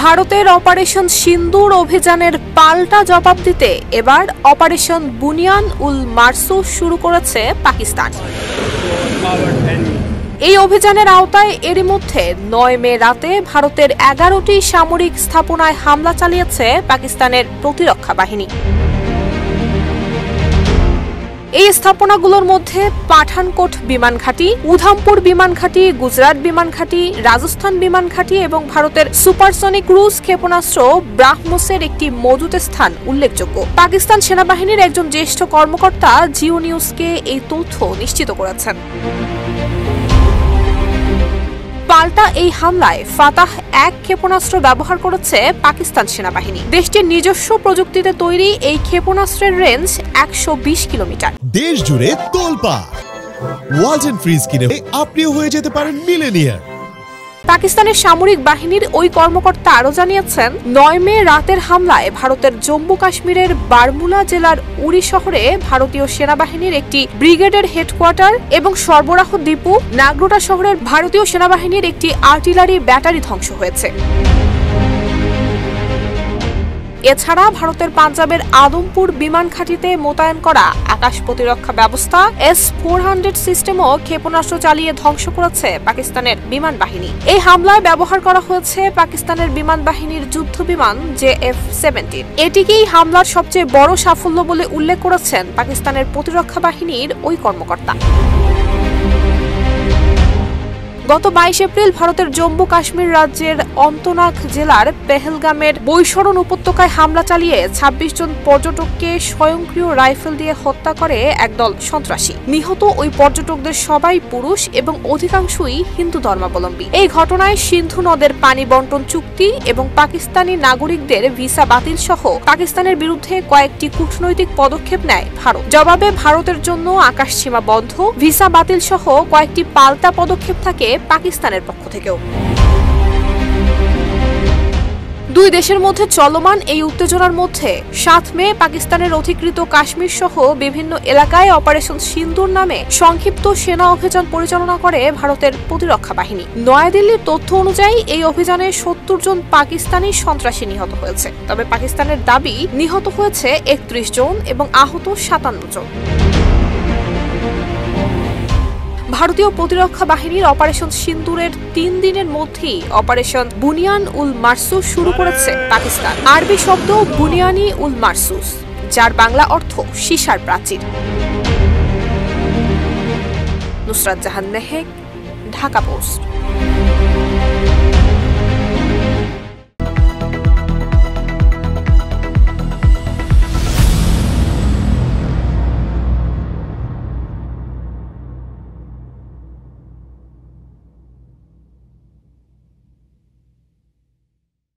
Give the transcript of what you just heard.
ভারতের অপারেশন সিন্দুর অভিযানের পাল্টা জবাব দিতে এবার অপারেশন বুনিয়ান উল মারসুস শুরু করেছে পাকিস্তান। এই অভিযানের আওতায় এরই মধ্যে ৯ মে রাতে ভারতের ১১টি সামরিক স্থাপনায় হামলা চালিয়েছে পাকিস্তানের প্রতিরক্ষা বাহিনী। এই স্থাপনাগুলোর মধ্যে পাঠানকোট বিমান ঘাঁটি, উধামপুর বিমান ঘাঁটি, গুজরাট বিমান ঘাঁটি, রাজস্থান বিমান ঘাঁটি এবং ভারতের সুপারসনিক ক্রুজ ক্ষেপণাস্ত্র ব্রাহ্মসের একটি মজুত স্থান উল্লেখযোগ্য। পাকিস্তান সেনাবাহিনীর একজন জ্যেষ্ঠ কর্মকর্তা জিও নিউজকে এই তথ্য নিশ্চিত করেছেন। পাল্টা এই হামলায় ফাতাহ ১ ক্ষেপণাস্ত্র ব্যবহার করেছে পাকিস্তান সেনাবাহিনী। দেশটির নিজস্ব প্রযুক্তিতে তৈরি এই ক্ষেপণাস্ত্রের রেঞ্জ ১২০ কিলোমিটার। দেশ জুড়ে তোলপাড় ওয়ালটন ফ্রিজ কিনে আপনিও হয়ে যেতে পারেন মিলেনিয়ার। পাকিস্তানের সামরিক বাহিনীর ওই কর্মকর্তা আরও জানিয়েছেন, ৯ মে রাতের হামলায় ভারতের জম্মু কাশ্মীরের বারমুলা জেলার উরি শহরে ভারতীয় সেনাবাহিনীর একটি ব্রিগেডের হেডকোয়ার্টার এবং সরবরাহ ডিপো, নাগরোটা শহরের ভারতীয় সেনাবাহিনীর একটি আর্টিলারি ব্যাটারি ধ্বংস হয়েছে। এছাড়া ভারতের পাঞ্জাবের আদমপুর বিমান ঘাঁটিতে মোতায়েন করা আকাশ প্রতিরক্ষা ব্যবস্থা S-400 সিস্টেমও ক্ষেপণাস্ত্র চালিয়ে ধ্বংস করেছে পাকিস্তানের বিমান বাহিনী। এই হামলায় ব্যবহার করা হয়েছে পাকিস্তানের বিমান বাহিনীর যুদ্ধ বিমান JF-17। এটিকেই হামলার সবচেয়ে বড় সাফল্য বলে উল্লেখ করেছেন পাকিস্তানের প্রতিরক্ষা বাহিনীর ওই কর্মকর্তা। গত ২২ এপ্রিল ভারতের জম্মু কাশ্মীর রাজ্যের অন্তনাগ জেলার পেহেলগামের বৈশরণ উপত্যকায় হামলা চালিয়ে ২৬ জন পর্যটককে স্বয়ংক্রিয় রাইফেল দিয়ে হত্যা করে একদল সন্ত্রাসী। নিহত ওই পর্যটকদের সবাই পুরুষ এবং অধিকাংশই হিন্দু ধর্মাবলম্বী। এই ঘটনায় সিন্ধু নদের পানি বন্টন চুক্তি এবং পাকিস্তানি নাগরিকদের ভিসা বাতিল সহ পাকিস্তানের বিরুদ্ধে কয়েকটি কূটনৈতিক পদক্ষেপ নেয় ভারত। জবাবে ভারতের জন্য আকাশসীমা বন্ধ, ভিসা বাতিল সহ কয়েকটি পাল্টা পদক্ষেপ থাকে পাকিস্তানের পক্ষ থেকেও। দুই দেশের মধ্যে চলমান এই উত্তেজনার মধ্যে ৭ মে পাকিস্তানের অধিকৃত কাশ্মীর সহ বিভিন্ন এলাকায় অপারেশন সিন্দুর নামে সংক্ষিপ্ত সেনা অভিযান পরিচালনা করে ভারতের প্রতিরক্ষা বাহিনী। নয়াদিল্লির তথ্য অনুযায়ী এই অভিযানে ৭০ জন পাকিস্তানি সন্ত্রাসী নিহত হয়েছে। তবে পাকিস্তানের দাবি নিহত হয়েছে ৩১ জন এবং আহত ৫৭ জন। ভারতীয় প্রতিরক্ষা বাহিনীর অপারেশন সিন্দুরের ৩ দিনের মধ্যেই অপারেশন বুনিয়ান উল মারসুস শুরু করেছে পাকিস্তান। আরবি শব্দ বুনিয়ানি উল মারসুস, যার বাংলা অর্থ সীসার প্রাচীর। নুসরাত জাহান মেহেক, ঢাকা পোস্ট।